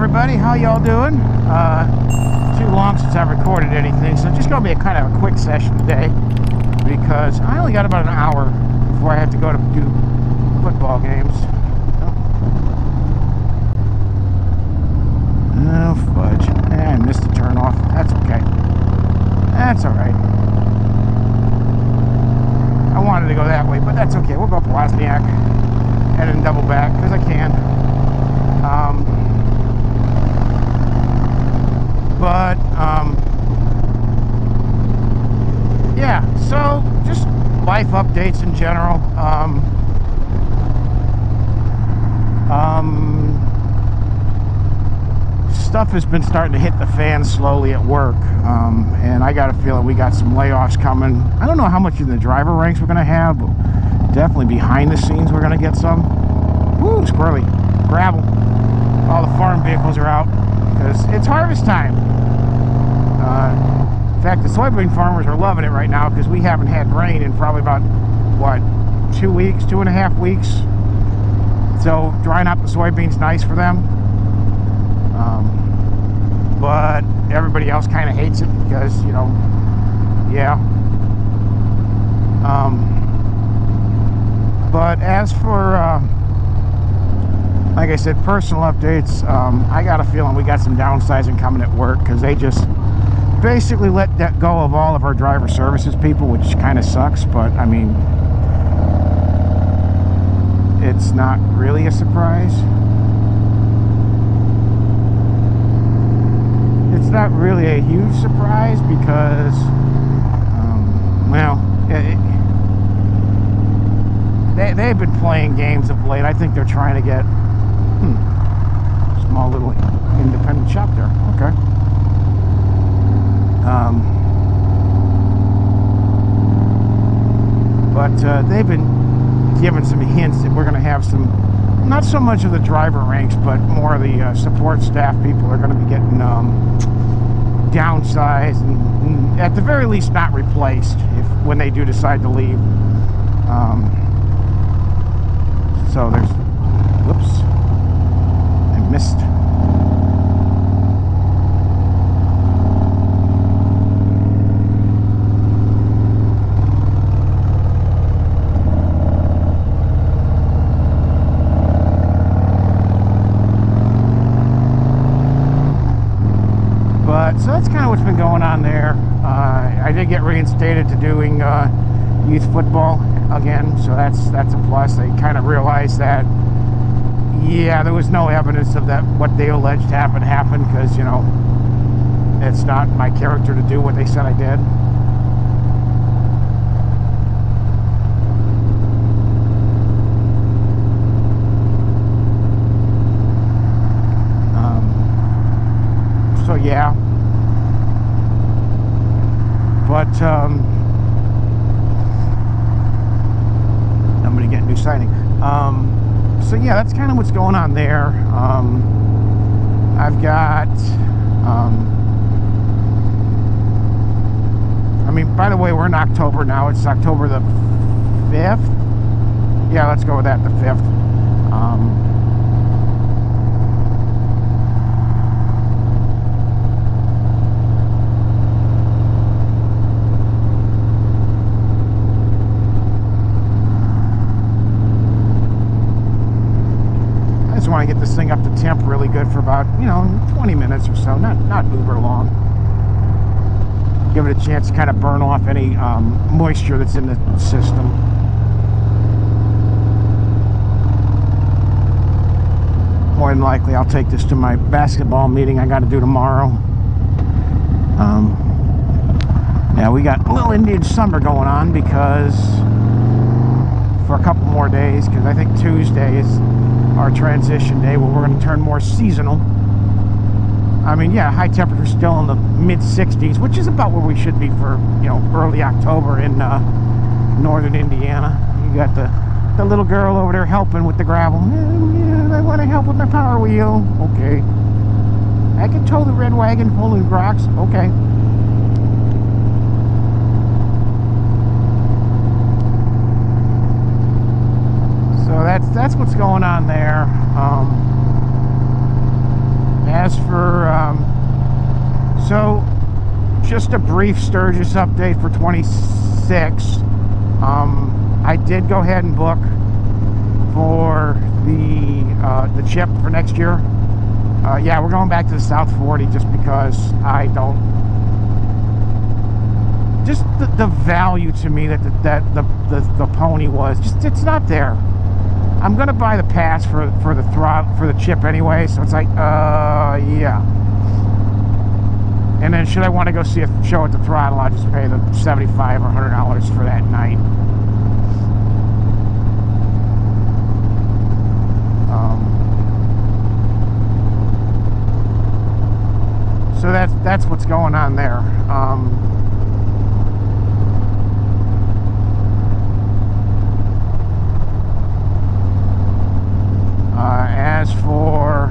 everybody, how y'all doing? Too long since I've recorded anything, so just gonna be a kind of a quick session today because I only got about an hour before I have to go to do football games. Oh fudge. I missed the turn off. That's okay. That's alright. I wanted to go that way, but that's okay. We'll go up Wozniak and then double back because I can. Yeah, so just life updates in general. Stuff has been starting to hit the fan slowly at work, and I got a feeling we got some layoffs coming. I don't know how much in the driver ranks we're going to have, but definitely behind the scenes we're going to get some. Woo, squirrely. Gravel. All the farm vehicles are out because it's harvest time. In fact, the soybean farmers are loving it right now because we haven't had rain in probably about, what, 2 weeks, 2.5 weeks. So drying out the soybeans nice for them. But everybody else kind of hates it because, you know, yeah. But as for, like I said, personal updates, I got a feeling we got some downsizing coming at work because they just basically let that go of all of our driver services people, which kind of sucks, but I mean, it's not really a surprise. It's not really a huge surprise because, well, they've been playing games of late. I think they're trying to get small little independent shop there. Okay. But they've been giving some hints that we're going to have some, not so much of the driver ranks, but more of the support staff people are going to be getting downsized and at the very least not replaced when they do decide to leave. So there's, whoops, I missed. So that's kind of what's been going on there. I did get reinstated to doing youth football again, so that's a plus. They kind of realized that, yeah, there was no evidence of that what they alleged happened because, you know, it's not my character to do what they said I did. So yeah. But I'm gonna get a new sighting. So yeah, that's kind of what's going on there. I've got I mean, by the way, we're in October now. It's October the 5th. Yeah, let's go with that, the 5th. I want to get this thing up to temp really good for about, you know, 20 minutes or so, not uber long. Give it a chance to kind of burn off any moisture that's in the system. More than likely I'll take this to my basketball meeting I got to do tomorrow. Yeah, we got a little Indian summer going on because for a couple more days, because I think Tuesday is our transition day where we're going to turn more seasonal. I mean, yeah, high temperature still in the mid 60s, which is about where we should be for, you know, early October in northern Indiana. You got the little girl over there helping with the gravel. Yeah, I want to help with my power wheel. Okay. I can tow the red wagon pulling rocks. Okay. So that's what's going on there. As for, so just a brief Sturgis update for 26. I did go ahead and book for the chip for next year. Yeah, we're going back to the South 40 just because I don't, just the value to me that the pony was, just, it's not there. I'm gonna buy the pass for the throttle, for the chip anyway, so it's like, yeah. And then should I want to go see a show at the throttle, I'll just pay the $75 or $100 for that night. So that's what's going on there. As for,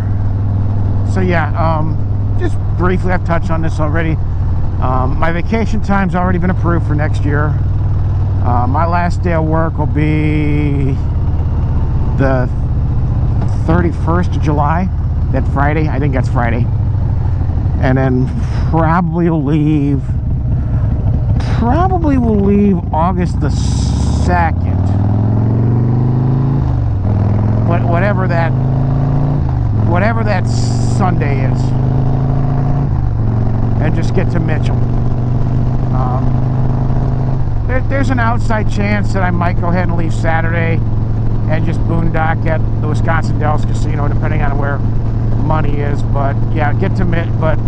so yeah, just briefly, I've touched on this already. My vacation time's already been approved for next year. My last day of work will be the 31st of July, that Friday. I think that's Friday. And then probably will leave August the 2nd. But whatever that Sunday is, and just get to Mitchell. There's an outside chance that I might go ahead and leave Saturday and just boondock at the Wisconsin Dells Casino, depending on where money is. But yeah, get to but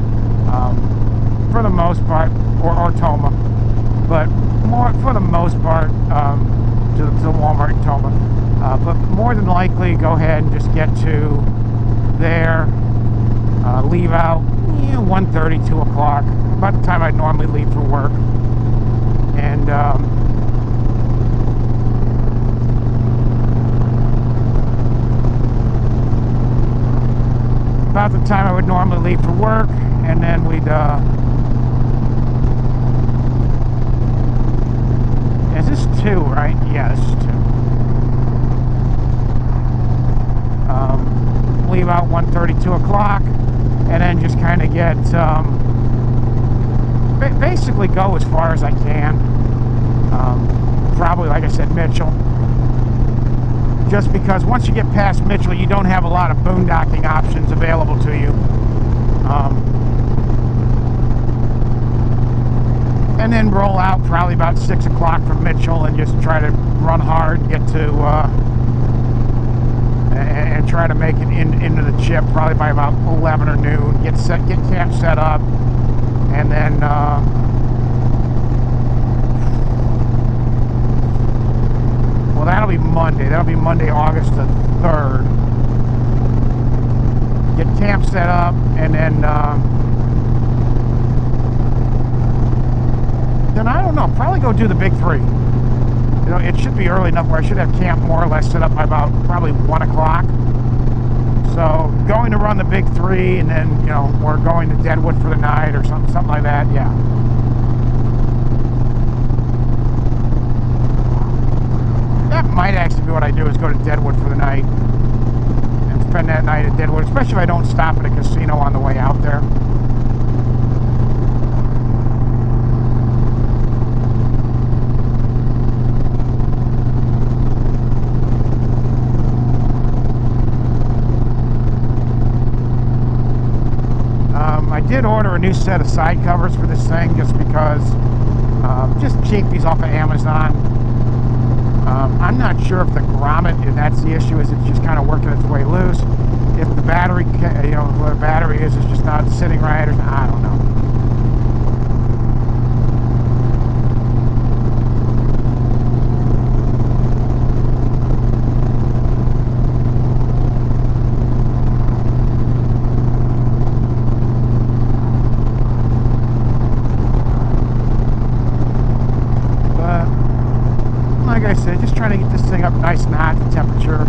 for the most part, or Toma, but more for the most part, to the Walmart in Toma. But more than likely, go ahead and just get to there, leave out 1:30, 2 o'clock, about the time I'd normally leave for work. And about the time I would normally leave for work, and then we'd is this 2, right? Yeah, this is 2. Leave out 1:30, 2 o'clock, and then just kind of get basically go as far as I can. Probably, like I said, Mitchell, just because once you get past Mitchell, you don't have a lot of boondocking options available to you. And then roll out probably about 6 o'clock from Mitchell and just try to run hard, get to and try to make it into the chip probably by about 11 or noon. Get camp set up, and then well, that'll be Monday. That'll be Monday, August the 3rd. Get camp set up, and then I don't know. Probably go do the big 3. You know, it should be early enough where I should have camp more or less set up by about probably 1 o'clock. So going to run the big 3, and then, you know, we're going to Deadwood for the night or something like that. Yeah. That might actually be what I do, is go to Deadwood for the night and spend that night at Deadwood, especially if I don't stop at a casino on the way out there. I did order a new set of side covers for this thing just because, just cheapies off of Amazon. I'm not sure if the grommet, if that's the issue, is it's just kind of working its way loose. If the battery, you know, where the battery is just not sitting right, or I don't know. Just trying to get this thing up nice and hot, the temperature.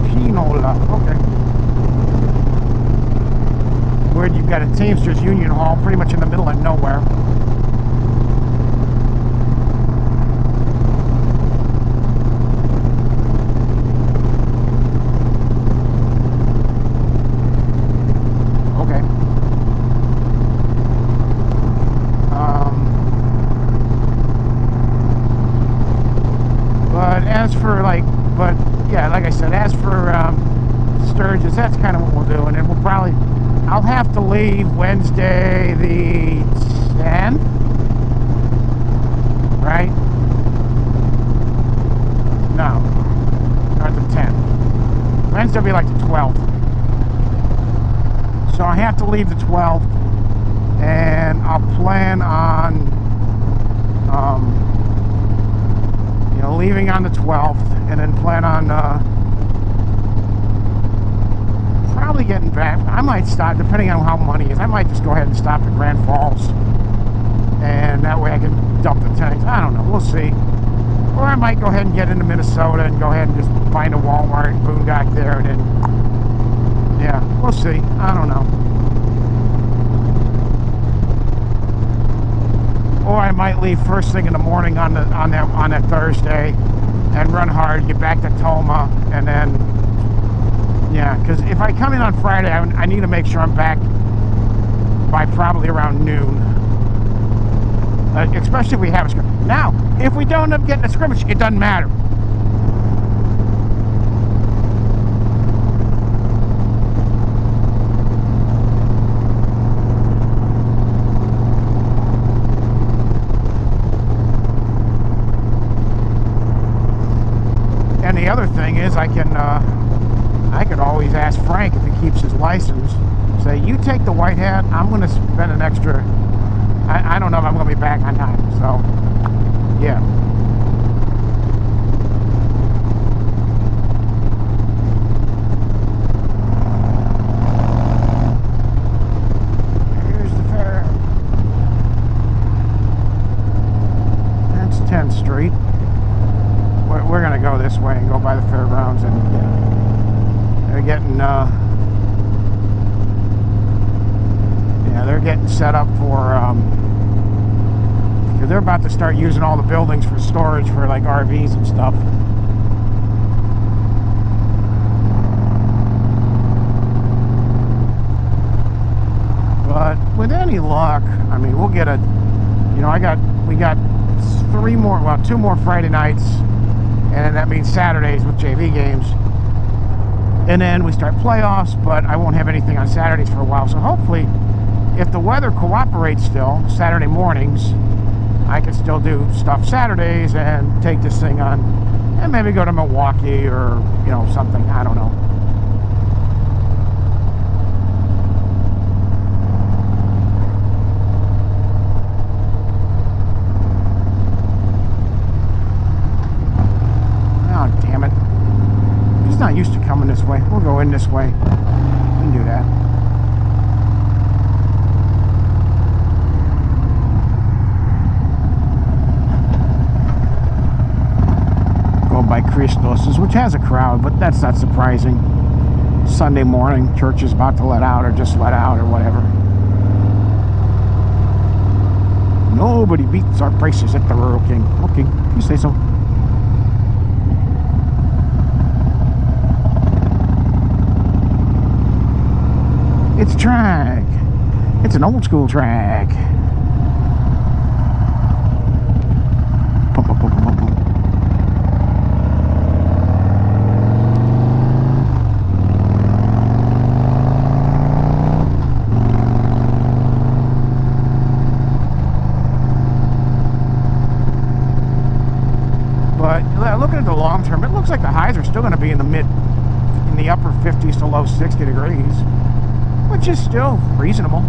Pinola, okay. Where you've got a Teamsters Union Hall pretty much in the middle of nowhere. as for like, but yeah, like I said, as for Sturgis, that's kind of what we'll do. And then we'll probably, I'll have to leave Wednesday the 10th, right? No, not the 10th. Wednesday will be like the 12th. So I have to leave the 12th, and I'll plan on, you know, leaving on the 12th, and then plan on probably getting back. I might stop, depending on how money is. I might just go ahead and stop at Grand Falls, and that way I can dump the tanks. I don't know. We'll see. Or I might go ahead and get into Minnesota and go ahead and just find a Walmart and boondock there, and then, yeah, we'll see. I don't know. Or I might leave first thing in the morning on that Thursday and run hard, get back to Toma, and then, yeah, because if I come in on Friday, I need to make sure I'm back by probably around noon. Especially if we have a scrimmage. Now, if we don't end up getting a scrimmage, it doesn't matter. And the other thing is, I could always ask Frank if he keeps his license. Say, you take the white hat. I'm going to spend an extra. I don't know if I'm going to be back on time. So, yeah. Here's the fair. That's 10th Street. We're going to go this way and go by the fairgrounds, and they're getting they're getting set up for because they're about to start using all the buildings for storage for like RVs and stuff. But with any luck, I mean, we'll get a, you know, we got 2 more Friday nights, and that means Saturdays with JV games, and then we start playoffs. But I won't have anything on Saturdays for a while, so hopefully, if the weather cooperates still, Saturday mornings, I can still do stuff Saturdays and take this thing on, and maybe go to Milwaukee or, you know, something. I don't know. Oh, damn it. He's not used to coming this way. We'll go in this way. We can do that. By Christos, which has a crowd, but that's not surprising. Sunday morning, church is about to let out, or just let out, or whatever. Nobody beats our prices at the Rural King. Okay, if you say so. It's a track. It's an old school track. Looking at the long term, it looks like the highs are still going to be in the upper 50s to low 60 degrees, which is still reasonable.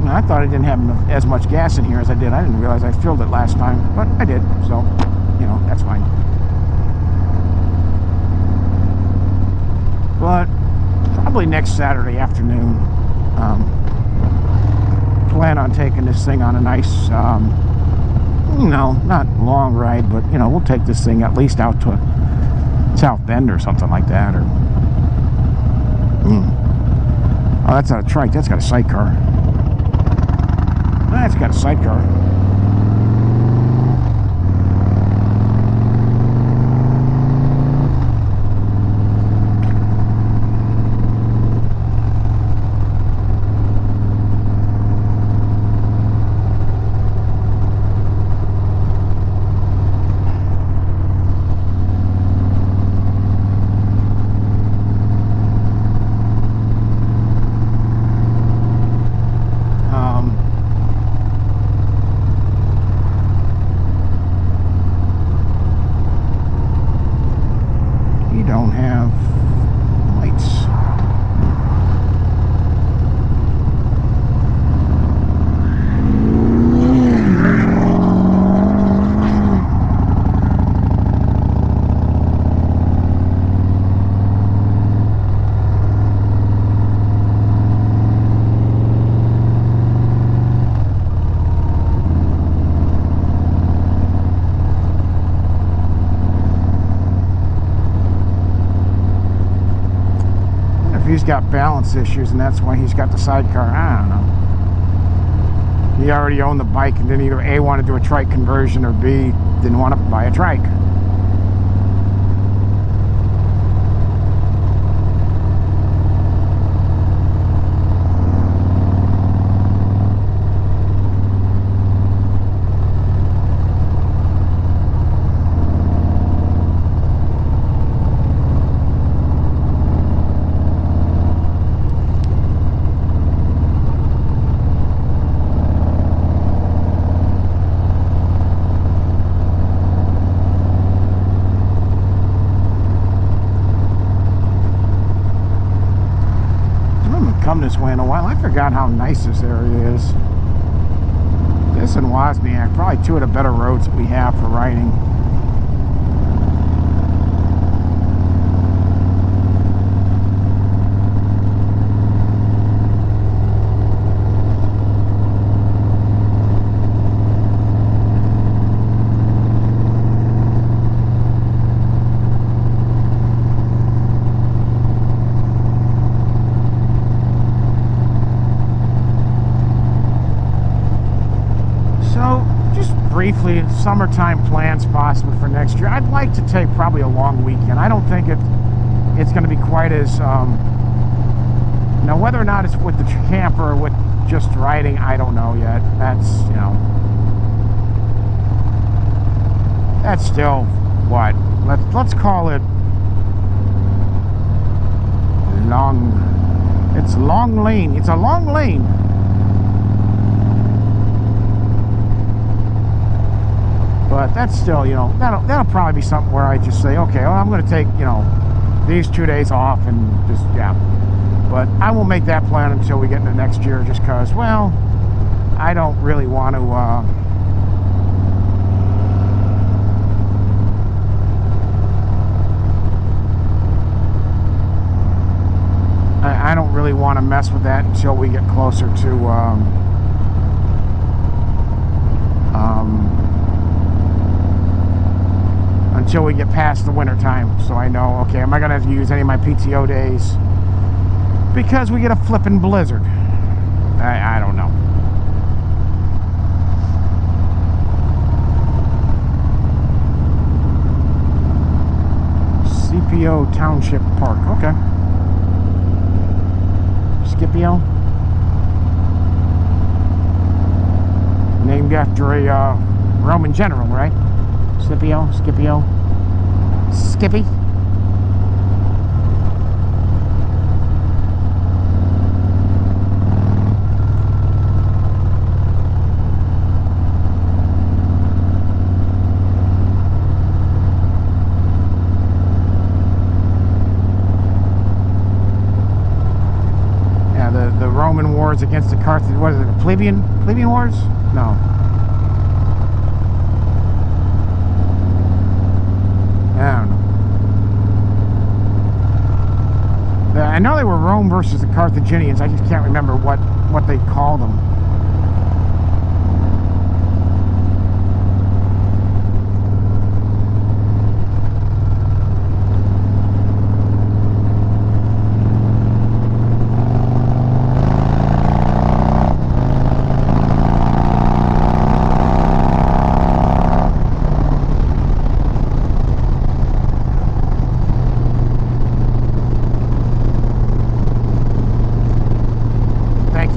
I thought I didn't have as much gas in here as I did. I didn't realize I filled it last time, but I did, so, you know, that's fine. But probably next Saturday afternoon, plan on taking this thing on a nice, you know, not long ride, but, you know, we'll take this thing at least out to South Bend or something like that, or, oh, that's not a trike, that's got a sidecar. That's got a sidecar. he's got balance issues and that's why he's got the sidecar, I don't know. He already owned the bike and didn't either A, want to do a trike conversion, or B, didn't want to buy a trike. Come this way in a while. I forgot how nice this area is. This and Wozniak, probably two of the better roads that we have for riding. Briefly, summertime plans possibly for next year. I'd like to take probably a long weekend. I don't think it's going to be quite as now whether or not it's with the camper or with just riding, I don't know yet. That's, you know, that's still what, let's call it it's long lane. It's a long lane. But that's still, you know, that'll probably be something where I just say, okay, well, I'm going to take, you know, these 2 days off and just, yeah. But I won't make that plan until we get into next year, just because, well, I don't really want to, I don't really want to mess with that until we get closer to, until we get past the winter time, so I know, okay, am I gonna have to use any of my PTO days because we get a flippin' blizzard? I don't know. CPO Township Park, okay. Scipio, named after a Roman general, right? Scipio, Skippy. Yeah, the Roman wars against the Carthage. What is it? The plebeian wars? No. I don't know. I know they were Rome versus the Carthaginians. I just can't remember what they called them.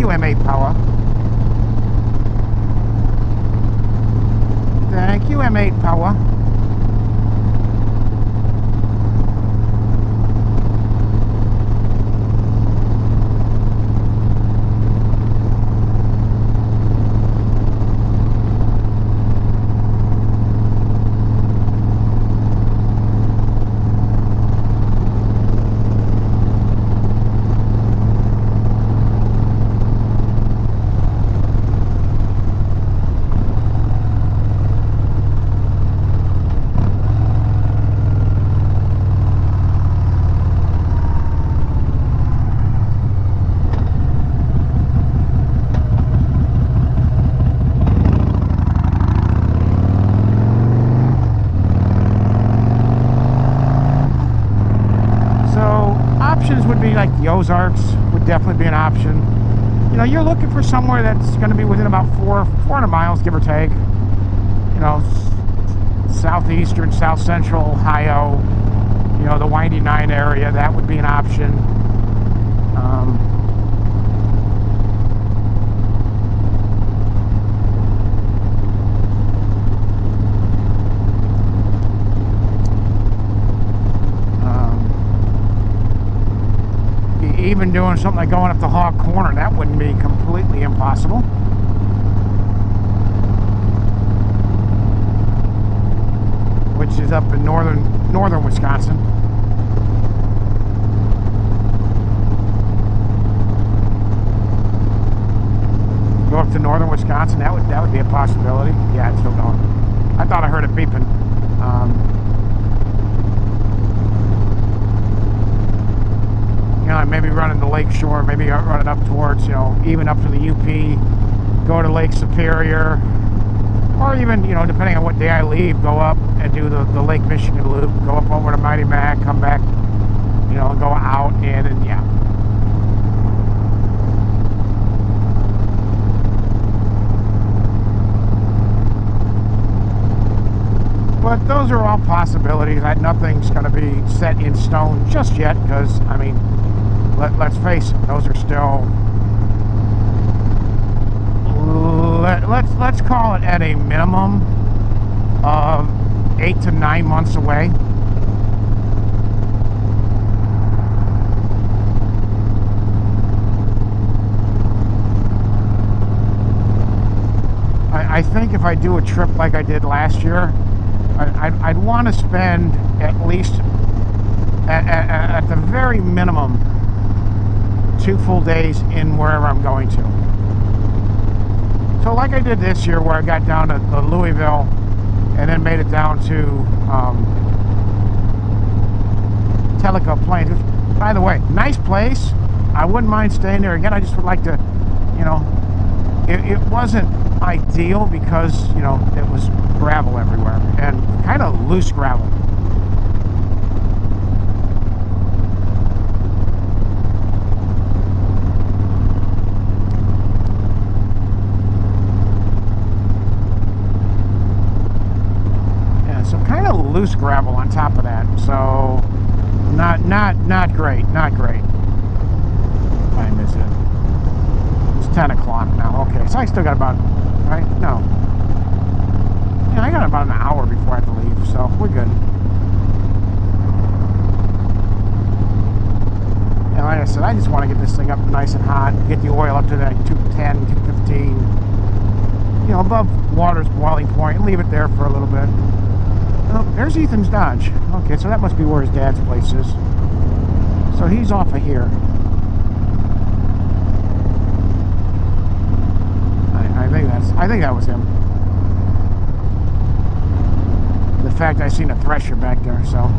MA Power. ones would be like the Ozarks, would definitely be an option. You know, you're looking for somewhere that's going to be within about 400 miles, give or take. You know, southeastern, south central Ohio, you know, the Windy Nine area, that would be an option. Even doing something like going up to Hog Corner, that wouldn't be completely impossible. Which is up in northern Wisconsin. Go up to northern Wisconsin, that would be a possibility. Yeah, it's still going. I thought I heard it beeping. You know, maybe running the lake shore, maybe running up towards, you know, even up to the UP, go to Lake Superior, or even, you know, depending on what day I leave, go up and do the Lake Michigan loop, go up over to Mighty Mac, come back, you know, and go out in, and yeah. But those are all possibilities. Nothing's going to be set in stone just yet, because, I mean, let's face it, those are still, let's call it at a minimum of 8 to 9 months away. I think if I do a trip like I did last year, I'd want to spend at least, at the very minimum, 2 full days in wherever I'm going to. So like I did this year, where I got down to Louisville and then made it down to Tellico Plains, which, by the way, nice place. I wouldn't mind staying there again. I just would like to, you know, it wasn't ideal because, you know, it was gravel everywhere, and kind of loose gravel. Loose gravel on top of that, so not great, not great. What time is it? It's 10 o'clock now. Okay, so I still got about, right? No. Yeah, I got about an hour before I have to leave, so we're good. And like I said, I just want to get this thing up nice and hot, get the oil up to that 210, 215, you know, above water's boiling point, and leave it there for a little bit. Oh, there's Ethan's Dodge. Okay, so that must be where his dad's place is. So he's off of here. I think that was him. The fact I seen a thresher back there, so.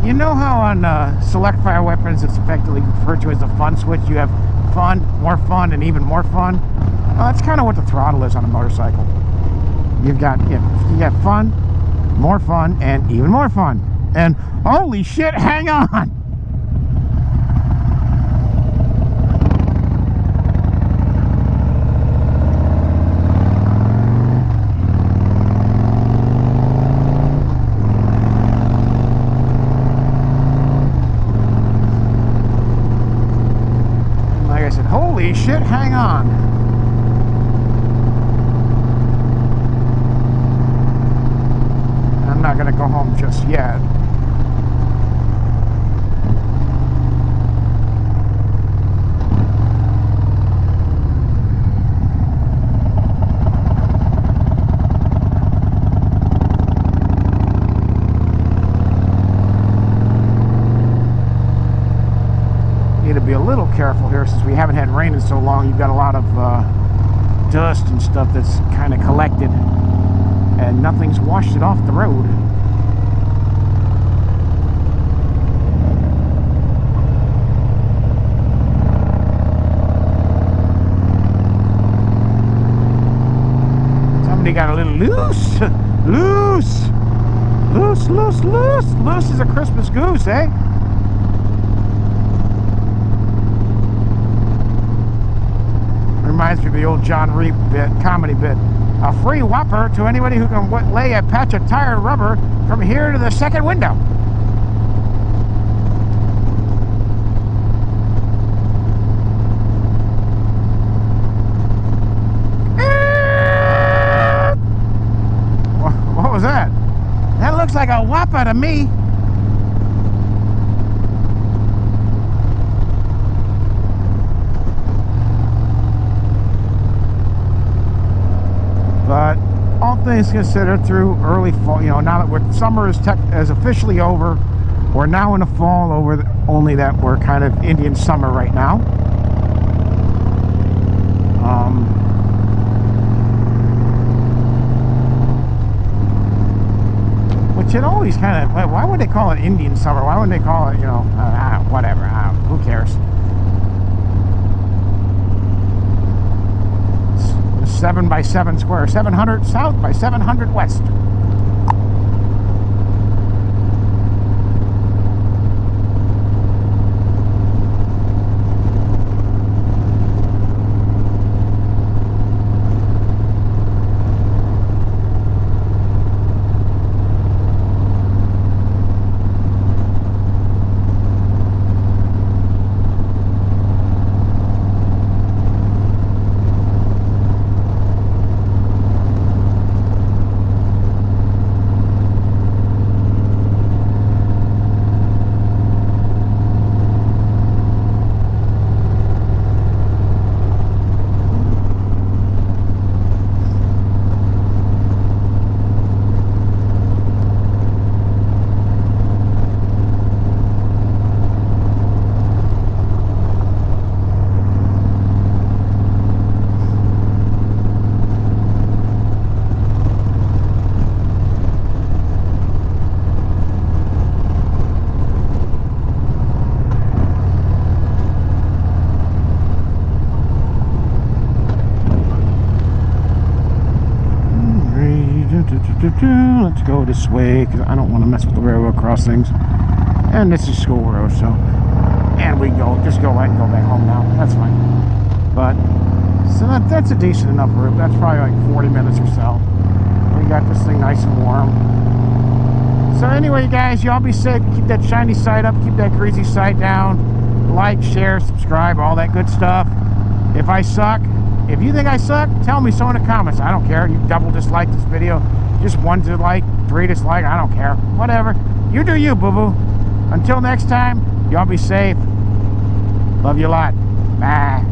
You know how on select fire weapons it's effectively referred to as the fun switch? You have fun, more fun, and even more fun. Well, that's kind of what the throttle is on a motorcycle. You got fun, more fun, and even more fun. And holy shit, hang on! Like I said, holy shit, hang on. I'm not going to go home just yet. Need to be a little careful here since we haven't had rain in so long. You've got a lot of dust and stuff that's kind of collected, and nothing's washed it off the road. Somebody got a little loose. Loose is a Christmas goose, eh? Reminds me of the old John Reap comedy bit. A free whopper to anybody who can lay a patch of tire rubber from here to the second window. What was that? That looks like a whopper to me. But all things considered, through early fall, you know, now that summer is officially over, we're now in the fall. Only that we're kind of Indian summer right now. Which it always kind of, why would they call it Indian summer? Why wouldn't they call it, you know, whatever? Who cares? 7 by 7 square, 700 south by 700 west. Let's go this way because I don't want to mess with the railroad crossings. And this is school road, so. And we just go right and go back home now. That's fine. But, so that's a decent enough route. That's probably like 40 minutes or so. We got this thing nice and warm. So anyway, guys, y'all be safe. Keep that shiny side up. Keep that greasy side down. Like, share, subscribe, all that good stuff. If I suck, if you think I suck, tell me so in the comments. I don't care. You double dislike this video. Just 1 dislike, 3 dislike, I don't care. Whatever. You do you, boo-boo. Until next time, y'all be safe. Love you a lot. Bye.